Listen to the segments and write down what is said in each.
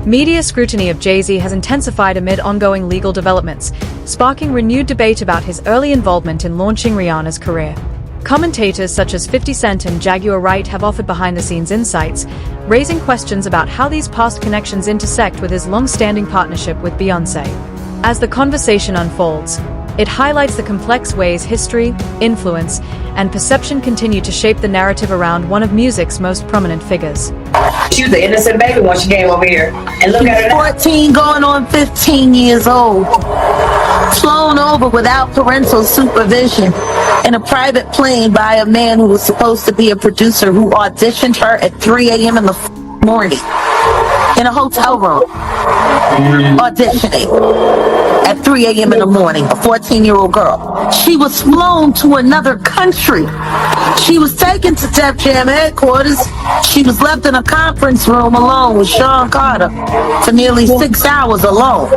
Media scrutiny of Jay-Z has intensified amid ongoing legal developments, sparking renewed debate about his early involvement in launching Rihanna's career. Commentators such as 50 Cent and Jaguar Wright have offered behind-the-scenes insights, raising questions about how these past connections intersect with his long-standing partnership with Beyoncé. As the conversation unfolds, it highlights the complex ways history, influence, and perception continue to shape the narrative around one of music's most prominent figures. She was an innocent baby when she came over here. And look at her now. 14 going on 15 years old. Flown over without parental supervision in a private plane by a man who was supposed to be a producer who auditioned her at 3 a.m. in the morning in a hotel room. Auditioning at 3 a.m. in the morning, a 14-year-old girl. She was flown to another country. She was taken to Def Jam headquarters. She was left in a conference room alone with Sean Carter for nearly 6 hours alone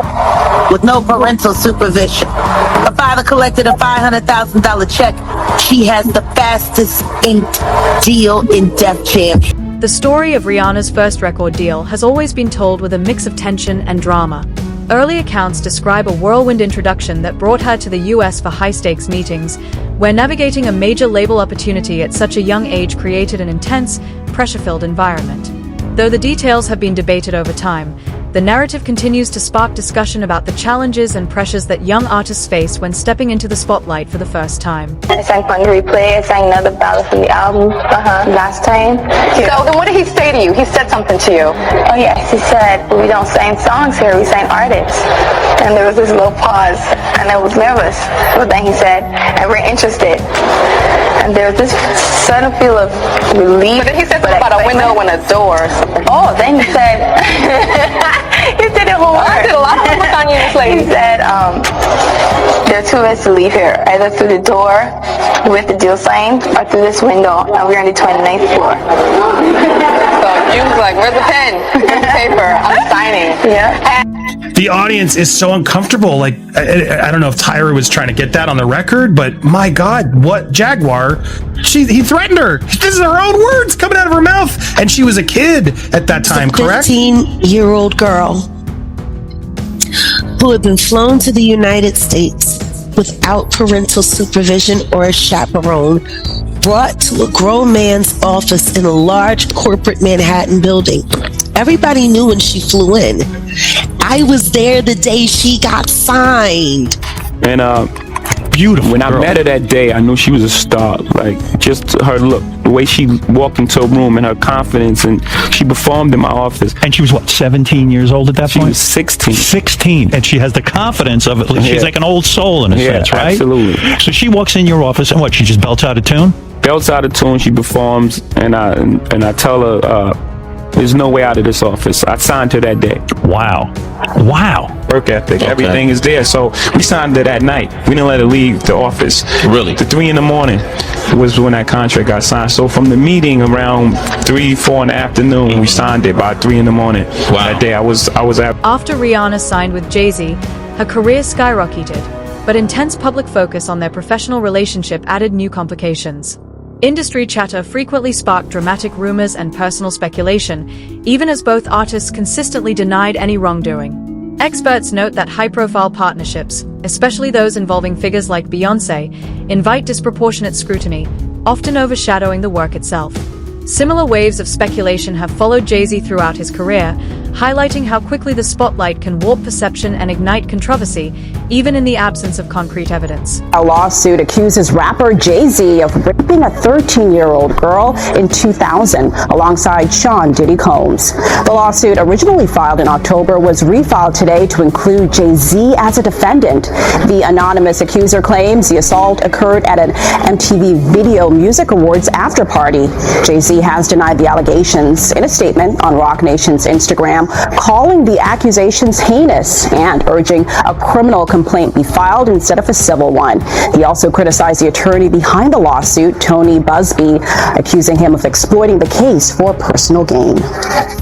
with no parental supervision. Her father collected a $500,000 check. She has the fastest inked deal in Def Jam. The story of Rihanna's first record deal has always been told with a mix of tension and drama. Early accounts describe a whirlwind introduction that brought her to the US for high-stakes meetings, where navigating a major label opportunity at such a young age created an intense, pressure-filled environment. Though the details have been debated over time, the narrative continues to spark discussion about the challenges and pressures that young artists face when stepping into the spotlight for the first time. I sang Fun to Replay, I sang another ballad from the album last time. So then what did he say to you? He said something to you. Oh yes, he said, we don't sing songs here, we sing artists. And there was this little pause, and I was nervous. But then he said, and we're interested. And there was this sudden feel of relief. But then he said something about a window and a door or something. Oh, then he said, he did it hard. I did a lot of homework on you, this lady. He said, there are two ways to leave here, either through the door with the deal signed, or through this window, and we're on the 29th floor. So you was like, where's the pen? Where's the paper? I'm signing. Yeah. The audience is so uncomfortable. Like, I don't know if Tyra was trying to get that on the record, but my God, what Jaguar? He threatened her. This is her own words coming out of her mouth, and she was a kid at that time, correct? 15-year-old girl who had been flown to the United States without parental supervision or a chaperone, brought to a grown man's office in a large corporate Manhattan building. Everybody knew when she flew in. I was there the day she got signed. And Beautiful. when girl. I met her that day, I knew she was a star. Like, just her look, the way she walked into a room and her confidence, and she performed in my office. And she was what, 17 years old at that She point? was 16. 16, and she has the confidence of it. She's Yeah. like an old soul in a Yeah, sense, right? absolutely. So she walks in your office and what? She just belts out a tune? Belts out of tune, she performs, and I tell her, there's no way out of this office. I signed her that day. Wow. Work ethic, everything is there. So we signed her that night. We didn't let her leave the office. Really? To 3 a.m. was when that contract got signed. So from the meeting around 3, 4 in the afternoon, we signed it by 3 a.m. Wow. That day I was at. After Rihanna signed with Jay-Z, her career skyrocketed, but intense public focus on their professional relationship added new complications. Industry chatter frequently sparked dramatic rumors and personal speculation, even as both artists consistently denied any wrongdoing. Experts note that high-profile partnerships, especially those involving figures like Beyoncé, invite disproportionate scrutiny, often overshadowing the work itself. Similar waves of speculation have followed Jay-Z throughout his career, highlighting how quickly the spotlight can warp perception and ignite controversy, even in the absence of concrete evidence. A lawsuit accuses rapper Jay-Z of raping a 13-year-old girl in 2000 alongside Sean Diddy Combs. The lawsuit, originally filed in October, was refiled today to include Jay-Z as a defendant. The anonymous accuser claims the assault occurred at an MTV Video Music Awards after party. Jay-Z has denied the allegations in a statement on Roc Nation's Instagram, calling the accusations heinous and urging a criminal complaint be filed instead of a civil one. He also criticized the attorney behind the lawsuit, Tony Busby, accusing him of exploiting the case for personal gain.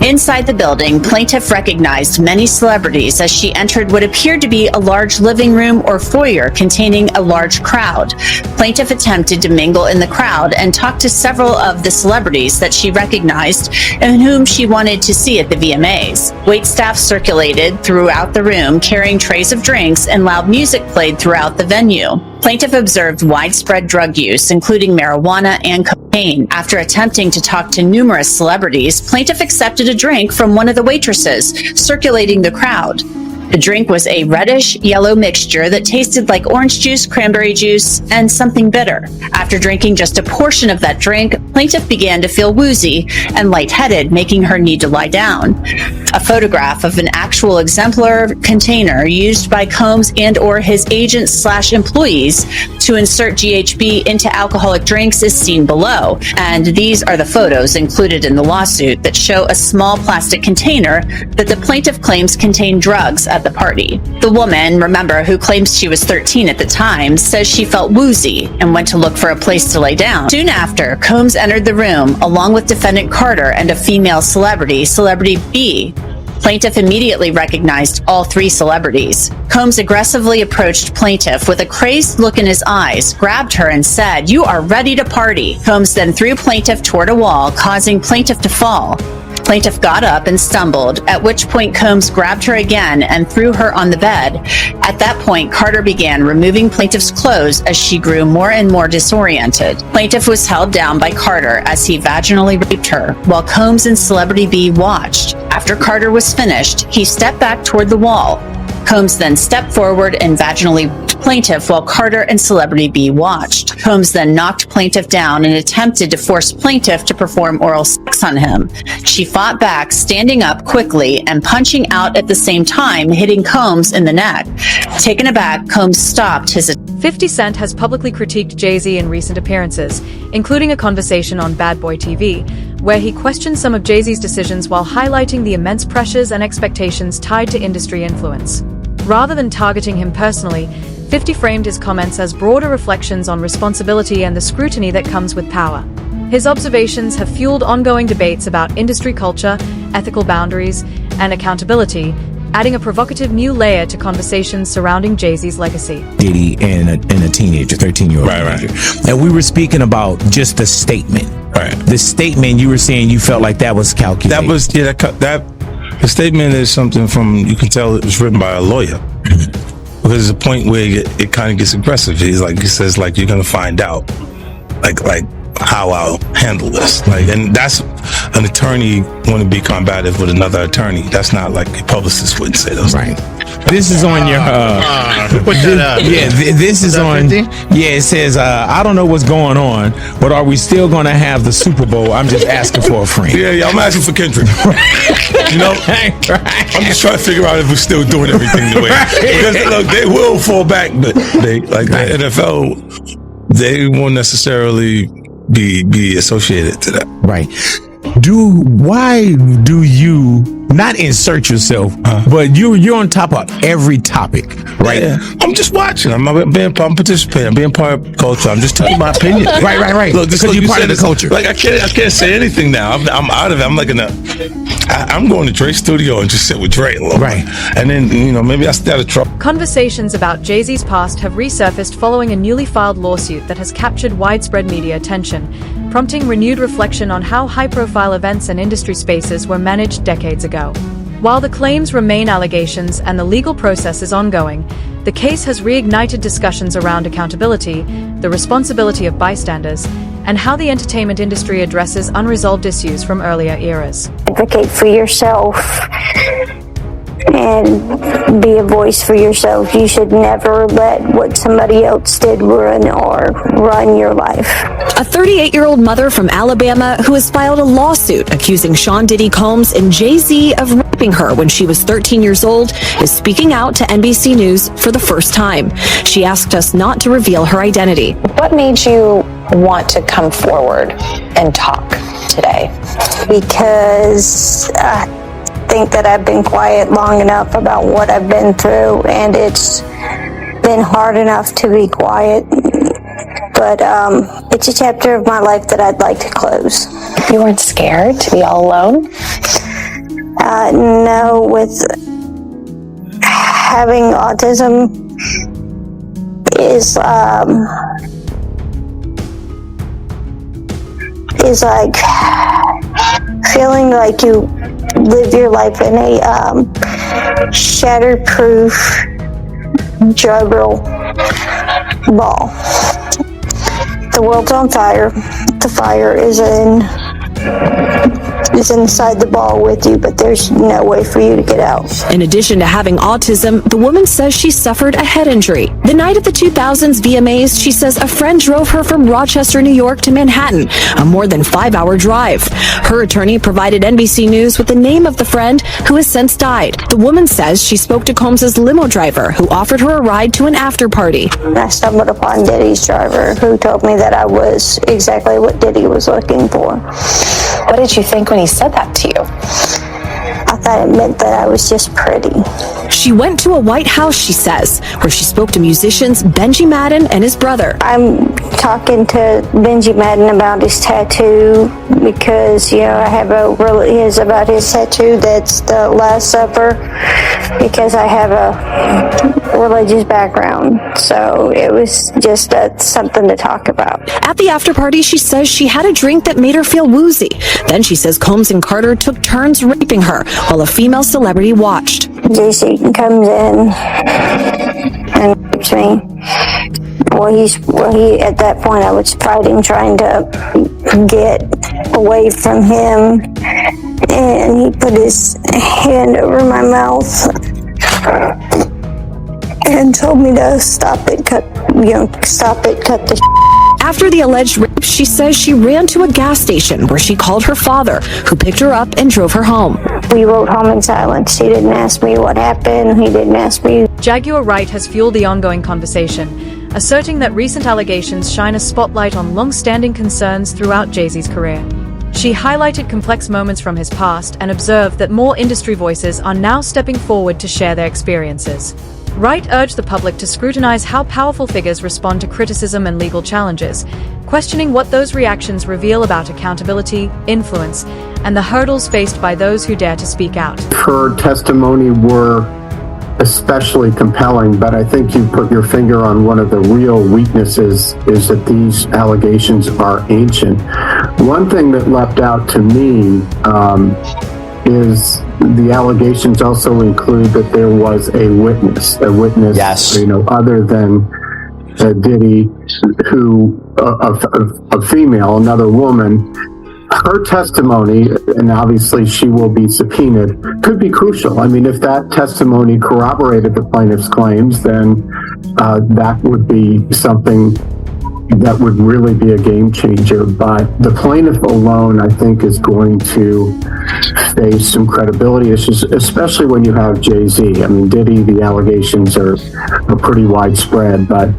Inside the building, plaintiff recognized many celebrities as she entered what appeared to be a large living room or foyer containing a large crowd. Plaintiff attempted to mingle in the crowd and talk to several of the celebrities that she recognized and whom she wanted to see at the VMAs. days. Waitstaff circulated throughout the room, carrying trays of drinks, and loud music played throughout the venue. Plaintiff observed widespread drug use, including marijuana and cocaine. After attempting to talk to numerous celebrities, plaintiff accepted a drink from one of the waitresses, circulating the crowd. The drink was a reddish-yellow mixture that tasted like orange juice, cranberry juice, and something bitter. After drinking just a portion of that drink, plaintiff began to feel woozy and lightheaded, making her need to lie down. A photograph of an actual exemplar container used by Combs and/or his agents/employees to insert GHB into alcoholic drinks is seen below, and these are the photos included in the lawsuit that show a small plastic container that the plaintiff claims contained drugs at the party. The woman, remember, who claims she was 13 at the time, says she felt woozy and went to look for a place to lay down. Soon after, Combs entered the room along with defendant Carter and a female celebrity, Celebrity B. Plaintiff immediately recognized all three celebrities. Combs aggressively approached plaintiff with a crazed look in his eyes, grabbed her and said, "You are ready to party." Combs then threw plaintiff toward a wall, causing plaintiff to fall. Plaintiff got up and stumbled, at which point Combs grabbed her again and threw her on the bed. At that point, Carter began removing plaintiff's clothes as she grew more and more disoriented. Plaintiff was held down by Carter as he vaginally raped her, while Combs and Celebrity B watched. After Carter was finished, he stepped back toward the wall. Combs then stepped forward and vaginally raped plaintiff while Carter and Celebrity B watched. Combs then knocked plaintiff down and attempted to force plaintiff to perform oral sex on him. She fought back, standing up quickly and punching out at the same time, hitting Combs in the neck. Taken aback, Combs stopped his 50 Cent has publicly critiqued Jay-Z in recent appearances, including a conversation on Bad Boy TV, where he questioned some of Jay-Z's decisions while highlighting the immense pressures and expectations tied to industry influence. Rather than targeting him personally, 50 framed his comments as broader reflections on responsibility and the scrutiny that comes with power. His observations have fueled ongoing debates about industry culture, ethical boundaries, and accountability, adding a provocative new layer to conversations surrounding Jay-Z's legacy. Diddy and a teenager, 13-year-old teenager. And we were speaking about just the statement. Right. The statement, you were saying you felt like that was calculated. That was, yeah, the statement is something from, you can tell it was written by a lawyer. Because there's a point where it kind of gets aggressive. He says, like, you're going to find out, like how I'll handle this. Like, and that's an attorney want to be combative with another attorney. That's not like a publicist wouldn't say those things. This is on your this is on 50? Yeah, it says I don't know what's going on, but are we still gonna have the Super Bowl? I'm just asking for a friend. Yeah, I'm asking for Kendrick. You know, I'm just trying to figure out if we're still doing everything the way. Because look, they will fall back, but they like the NFL, they won't necessarily be associated to that. Right. Why do you not insert yourself, but you're on top of every topic, right? Yeah. I'm just watching. I'm participating. I'm being part of culture. I'm just telling my opinion. Right. Look, because you're part of the culture. Like I can't say anything now. I'm out of it. I'm like I'm going to Dre's studio and just sit with Dre alone. Right. And then, maybe I stay out of trouble. Conversations about Jay-Z's past have resurfaced following a newly filed lawsuit that has captured widespread media attention, prompting renewed reflection on how high-profile events and industry spaces were managed decades ago. While the claims remain allegations and the legal process is ongoing, the case has reignited discussions around accountability, the responsibility of bystanders, and how the entertainment industry addresses unresolved issues from earlier eras. Advocate for yourself and be a voice for yourself. You should never let what somebody else did run your life. A 38-year-old mother from Alabama who has filed a lawsuit accusing Sean Diddy Combs and Jay-Z of raping her when she was 13 years old is speaking out to NBC News for the first time. She asked us not to reveal her identity. What made you want to come forward and talk today? Because I think that I've been quiet long enough about what I've been through, and it's been hard enough to be quiet. But it's a chapter of my life that I'd like to close. You weren't scared to be all alone? No, with having autism is like feeling like you live your life in a shatterproof juggle ball. The world's on fire. The fire is inside the ball with you, but there's no way for you to get out. In addition to having autism, the woman says she suffered a head injury. The night of the 2000s VMAs, she says a friend drove her from Rochester, New York to Manhattan, a more than 5-hour drive. Her attorney provided NBC News with the name of the friend who has since died. The woman says she spoke to Combs's limo driver who offered her a ride to an after party. I stumbled upon Diddy's driver who told me that I was exactly what Diddy was looking for. What did you think when he said that to you? I thought it meant that I was just pretty. She went to a White House, she says, where she spoke to musicians Benji Madden and his brother. I'm talking to Benji Madden about his tattoo because, I have about his tattoo that's the Last Supper because I have a religious background. So it was just something to talk about. At the after party, she says she had a drink that made her feel woozy. Then she says Combs and Carter took turns raping her while a female celebrity watched. JC comes in and rapes me. He at that point I was fighting, trying to get away from him, and he put his hand over my mouth and told me to stop it, cut the After the alleged rape, she says she ran to a gas station where she called her father, who picked her up and drove her home. We rode home in silence. He didn't ask me what happened. He didn't ask me. Jaguar Wright has fueled the ongoing conversation, asserting that recent allegations shine a spotlight on long-standing concerns throughout Jay-Z's career. She highlighted complex moments from his past and observed that more industry voices are now stepping forward to share their experiences. Wright urged the public to scrutinize how powerful figures respond to criticism and legal challenges, questioning what those reactions reveal about accountability, influence, and the hurdles faced by those who dare to speak out. Her testimony were especially compelling, but I think you put your finger on one of the real weaknesses, is that these allegations are ancient. One thing that leapt out to me is the allegations also include that there was a witness, yes, other than Diddy, who a female, another woman. Her testimony, and obviously she will be subpoenaed, could be crucial. I mean, if that testimony corroborated the plaintiff's claims, then that would be something that would really be a game changer. But the plaintiff alone, I think, is going to face some credibility issues, especially when you have Jay-Z. I mean, Diddy, the allegations are pretty widespread, but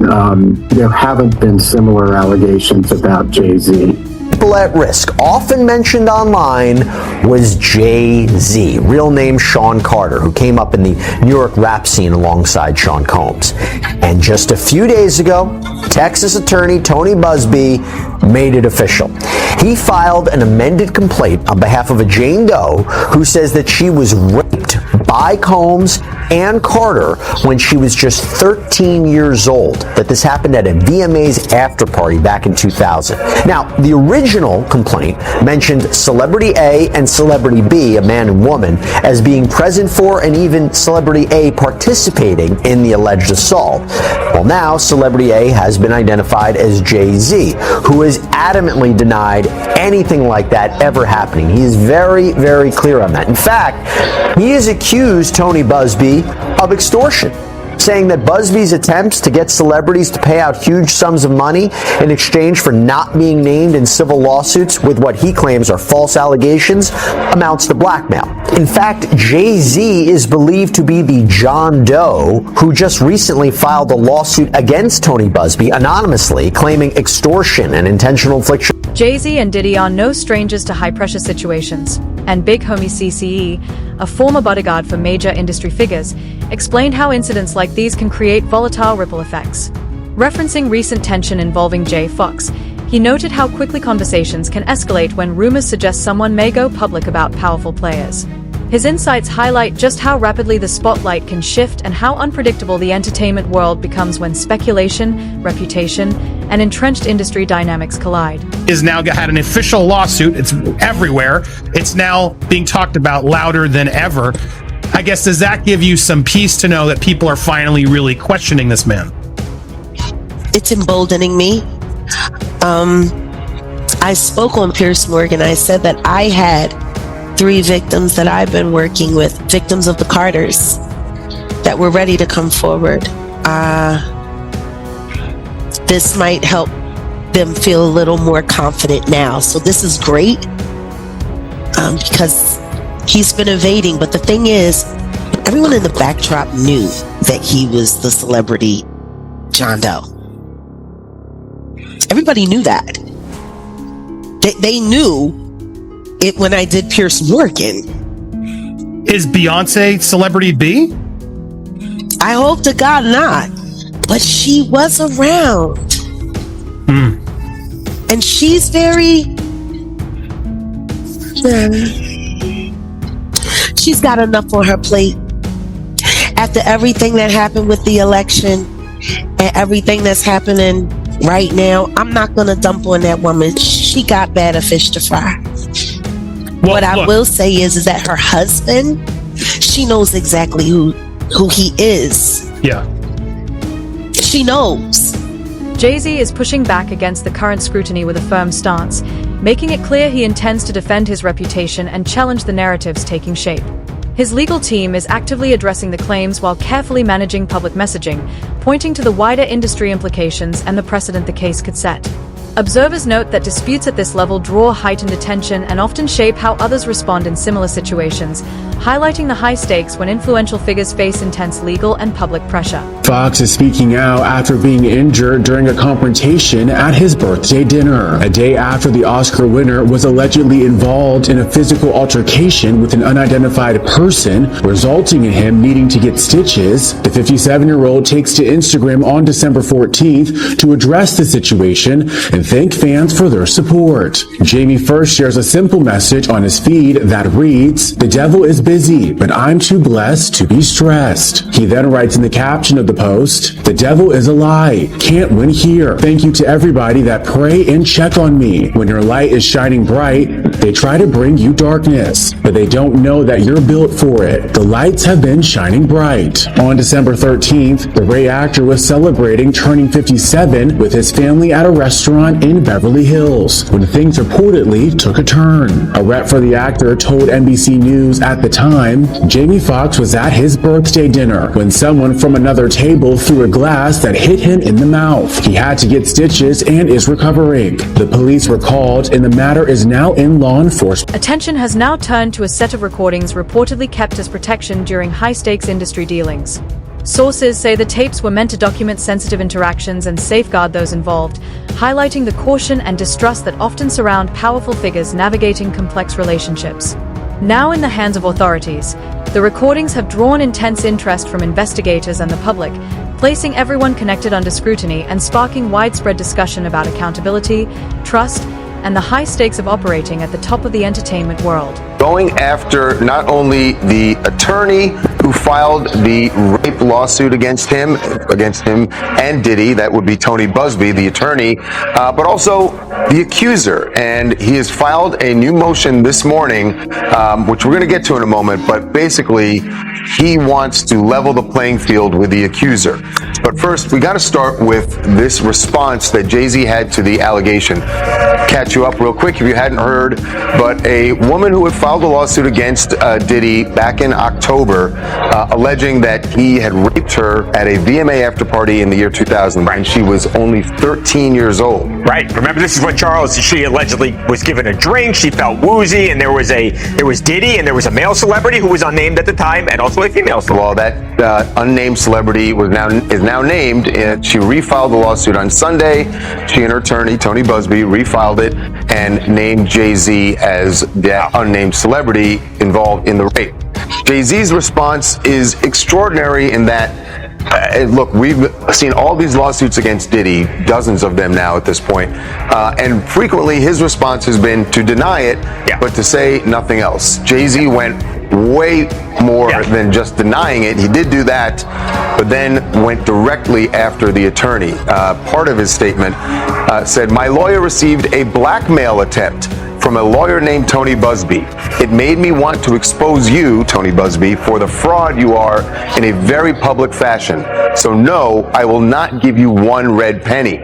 there haven't been similar allegations about Jay-Z. People at risk, often mentioned online, was Jay-Z, real name Sean Carter, who came up in the New York rap scene alongside Sean Combs. And just a few days ago, Texas attorney Tony Busby made it official. He filed an amended complaint on behalf of a Jane Doe who says that she was raped by Combs and Carter when she was just 13 years old, that this happened at a VMA's after party back in 2000. Now, the original complaint mentioned Celebrity A and Celebrity B, a man and woman, as being present for and even Celebrity A participating in the alleged assault. Well, now Celebrity A has been identified as Jay-Z, who has adamantly denied anything like that ever happening. He is very, very clear on that. In fact, he has accused Tony Busby of extortion, saying that Busby's attempts to get celebrities to pay out huge sums of money in exchange for not being named in civil lawsuits with what he claims are false allegations amounts to blackmail. In fact, Jay-Z is believed to be the John Doe who just recently filed a lawsuit against Tony Busby anonymously, claiming extortion and intentional infliction. Jay-Z and Diddy are no strangers to high-pressure situations, and Big Homie CCE, a former bodyguard for major industry figures, explained how incidents like these can create volatile ripple effects. Referencing recent tension involving Jay Fox, he noted how quickly conversations can escalate when rumors suggest someone may go public about powerful players. His insights highlight just how rapidly the spotlight can shift and how unpredictable the entertainment world becomes when speculation, reputation, and entrenched industry dynamics collide. Is now had an official lawsuit. It's everywhere. It's now being talked about louder than ever. I guess, does that give you some peace to know that people are finally really questioning this man? It's emboldening me. I spoke on Piers Morgan. I said that I had 3 victims that I've been working with, victims of the Carters, that were ready to come forward. This might help them feel a little more confident now. So this is great because he's been evading. But the thing is, everyone in the backdrop knew that he was the celebrity John Doe. Everybody knew that. They knew it when I did Piers Morgan. Is Beyonce celebrity B? I hope to God not. But she was around. And she's very... she's got enough on her plate. After everything that happened with the election and everything that's happening right now, I'm not going to dump on that woman. She got better fish to fry. Well, what I will say is that her husband, she knows exactly who he is. Yeah. She knows. Jay-Z is pushing back against the current scrutiny with a firm stance, making it clear he intends to defend his reputation and challenge the narratives taking shape. His legal team is actively addressing the claims while carefully managing public messaging, pointing to the wider industry implications and the precedent the case could set. Observers note that disputes at this level draw heightened attention and often shape how others respond in similar situations, highlighting the high stakes when influential figures face intense legal and public pressure. Fox is speaking out after being injured during a confrontation at his birthday dinner, a day after the Oscar winner was allegedly involved in a physical altercation with an unidentified person, resulting in him needing to get stitches. The 57-year-old takes to Instagram on December 14th to address the situation and thank fans for their support. Jamie first shares a simple message on his feed that reads, "The devil is busy, but I'm too blessed to be stressed." He then writes in the caption of the post, "The devil is a lie. Can't win here. Thank you to everybody that pray and check on me. When your light is shining bright, they try to bring you darkness, but they don't know that you're built for it. The lights have been shining bright." On December 13th, the Ray actor was celebrating turning 57 with his family at a restaurant in Beverly Hills when things reportedly took a turn. A rep for the actor told NBC News at the time, Jamie Foxx was at his birthday dinner when someone from another table threw a glass that hit him in the mouth. He had to get stitches and is recovering. The police were called and the matter is now in law enforcement. Attention has now turned to a set of recordings reportedly kept as protection during high-stakes industry dealings. Sources say the tapes were meant to document sensitive interactions and safeguard those involved, highlighting the caution and distrust that often surround powerful figures navigating complex relationships. Now in the hands of authorities, the recordings have drawn intense interest from investigators and the public, placing everyone connected under scrutiny and sparking widespread discussion about accountability, trust, and the high stakes of operating at the top of the entertainment world. Going after not only the attorney who filed the rape lawsuit against him and Diddy, that would be Tony Busby, the attorney, but also the accuser. And he has filed a new motion this morning, which we're going to get to in a moment, but basically he wants to level the playing field with the accuser. But first, we got to start with this response that Jay-Z had to the allegation. Catch you up real quick if you hadn't heard, but a woman who had filed a lawsuit against Diddy back in October, alleging that he had raped her at a VMA after party in the year 2000 when she was only 13 years old. Right. Remember, this is when she allegedly was given a drink. She felt woozy, and there was Diddy, and there was a male celebrity who was unnamed at the time, and also a female celebrity. Well, that unnamed celebrity is now named. She refiled the lawsuit on Sunday. She and her attorney, Tony Busby, refiled it and named Jay-Z as the unnamed celebrity involved in the rape. Jay-Z's response is extraordinary in that, look, we've seen all these lawsuits against Diddy, dozens of them now at this point, and frequently his response has been to deny it, but to say nothing else. Jay-Z went way more than just denying it. He did do that, but then went directly after the attorney. Part of his statement said, "My lawyer received a blackmail attempt from a lawyer named Tony Busby. It made me want to expose you, Tony Busby, for the fraud you are in a very public fashion. So no, I will not give you one red penny."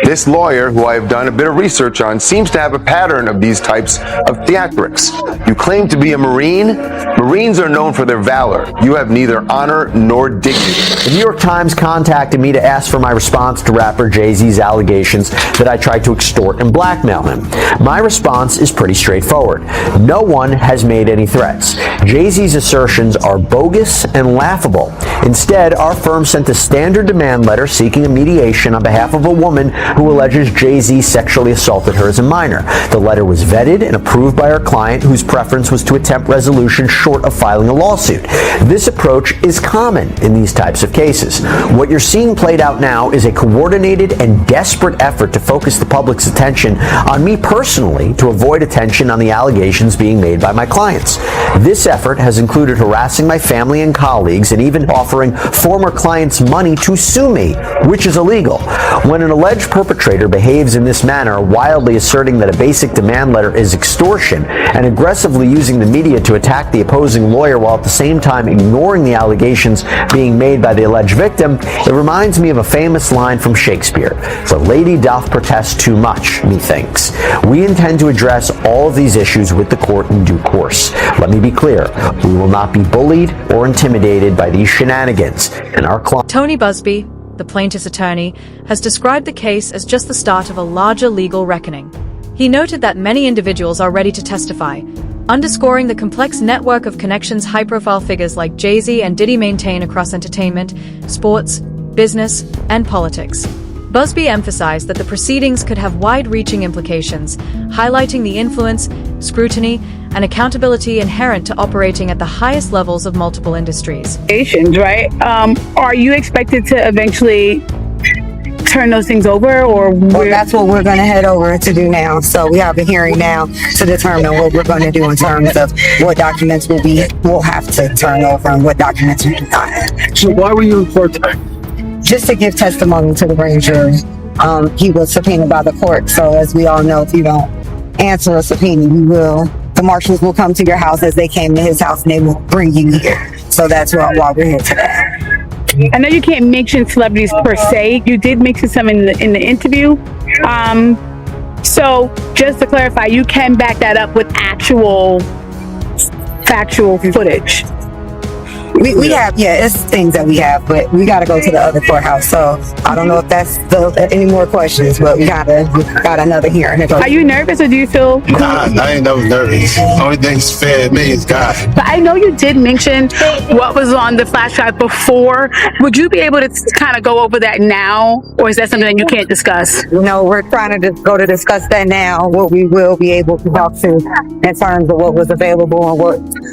This lawyer, who I have done a bit of research on, seems to have a pattern of these types of theatrics. You claim to be a Marine. Marines are known for their valor. You have neither honor nor dignity. The New York Times contacted me to ask for my response to rapper Jay-Z's allegations that I tried to extort and blackmail him. My response is pretty straightforward. No one has made any threats. Jay-Z's assertions are bogus and laughable. Instead, our firm sent a standard demand letter seeking a mediation on behalf of a woman who alleges Jay-Z sexually assaulted her as a minor. The letter was vetted and approved by our client, whose preference was to attempt resolution short of filing a lawsuit. This approach is common in these types of cases. What you're seeing played out now is a coordinated and desperate effort to focus the public's attention on me personally to avoid attention on the allegations being made by my clients. This effort has included harassing my family and colleagues and even offering former clients money to sue me, which is illegal. When an alleged perpetrator behaves in this manner, wildly asserting that a basic demand letter is extortion and aggressively using the media to attack the opposing lawyer while at the same time ignoring the allegations being made by the alleged victim, it reminds me of a famous line from Shakespeare: "The lady doth protest too much, methinks." We intend to address all of these issues with the court in due course. Let me be clear, we will not be bullied or intimidated by these shenanigans, and our client... Tony Busby, the plaintiff's attorney, has described the case as just the start of a larger legal reckoning. He noted that many individuals are ready to testify, underscoring the complex network of connections high-profile figures like Jay-Z and Diddy maintain across entertainment, sports, business, and politics. Busby emphasized that the proceedings could have wide-reaching implications, highlighting the influence, scrutiny, and accountability inherent to operating at the highest levels of multiple industries. Right? Are you expected to eventually turn those things over, or well, that's what we're going to head over to do now. So we have a hearing now to determine what we're going to do in terms of what documents we'll have to turn over and what documents we do not have. So why were you in court today? Just to give testimony to the grand jury. He was subpoenaed by the court, so as we all know, if you don't answer a subpoena, the marshals will come to your house as they came to his house, and they will bring you here. So that's why we're here today. I know you can't mention celebrities per se. You did mention some in the interview. So just to clarify, you can back that up with actual factual footage. We have, it's things that we have, but we got to go to the other courthouse. So I don't know if that's any more questions, but we got another hearing. Are you nervous, or do you feel? Nah, I ain't never nervous. Only thing's fair me is God. But I know you did mention what was on the flash drive before. Would you be able to kind of go over that now, or is that something that you can't discuss? No, we're trying to discuss that now. What we will be able to talk to in terms of what was available and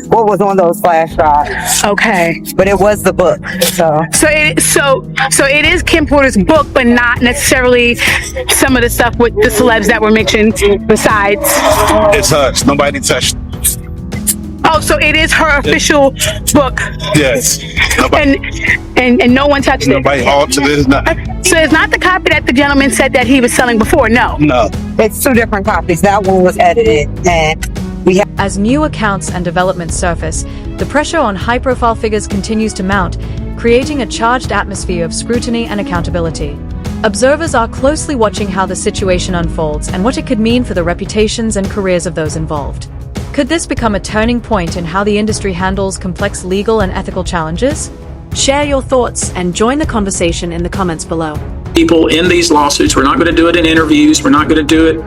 what was on those flash drives. Okay. But it was the book. So it is Kim Porter's book, but not necessarily some of the stuff with the celebs that were mentioned besides. It's hers. Nobody touched it. Oh, so it is her official book. Yes. And no one touched it. Nobody altered it. Nothing. So it's not the copy that the gentleman said that he was selling before. No. It's two different copies. That one was edited, and as new accounts and developments surface, the pressure on high-profile figures continues to mount, creating a charged atmosphere of scrutiny and accountability. Observers are closely watching how the situation unfolds and what it could mean for the reputations and careers of those involved. Could this become a turning point in how the industry handles complex legal and ethical challenges? Share your thoughts and join the conversation in the comments below. People in these lawsuits, we're not going to do it in interviews. We're not going to do it,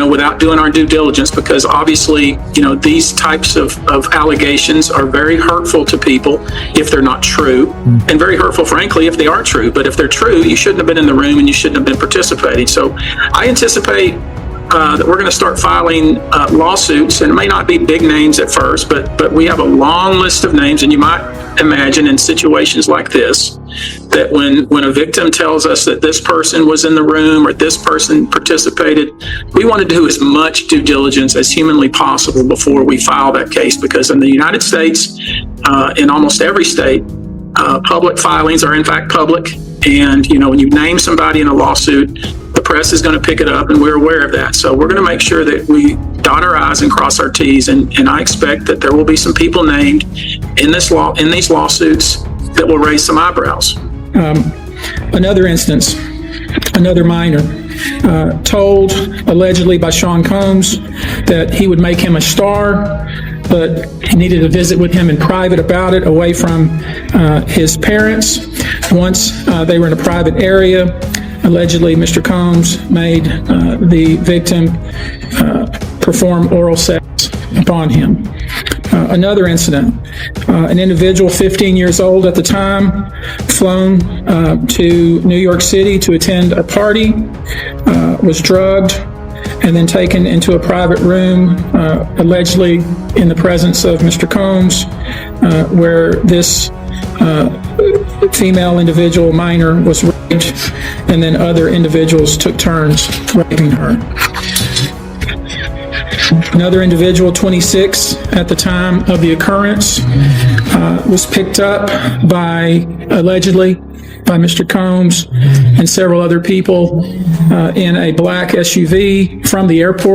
without doing our due diligence, because obviously, these types of allegations are very hurtful to people if they're not true, and very hurtful, frankly, if they are true. But if they're true, you shouldn't have been in the room and you shouldn't have been participating. So I anticipate that we're going to start filing lawsuits, and it may not be big names at first, but we have a long list of names, and you might imagine in situations like this, that when a victim tells us that this person was in the room or this person participated, we want to do as much due diligence as humanly possible before we file that case, because in the United States, in almost every state, public filings are in fact public. And, when you name somebody in a lawsuit, the press is going to pick it up, and we're aware of that. So we're going to make sure that we dot our I's and cross our T's. And I expect that there will be some people named in these lawsuits that will raise some eyebrows. Another instance, another minor, told allegedly by Sean Combs that he would make him a star, but he needed to visit with him in private about it, away from his parents. Once they were in a private area, allegedly Mr. Combs made the victim perform oral sex upon him. Another incident, an individual 15 years old at the time, flown to New York City to attend a party, was drugged, and then taken into a private room, allegedly in the presence of Mr. Combs, where this female individual, minor, was raped, and then other individuals took turns raping her. Another individual, 26 at the time of the occurrence, was picked up allegedly by Mr. Combs and several other people in a black SUV from the airport.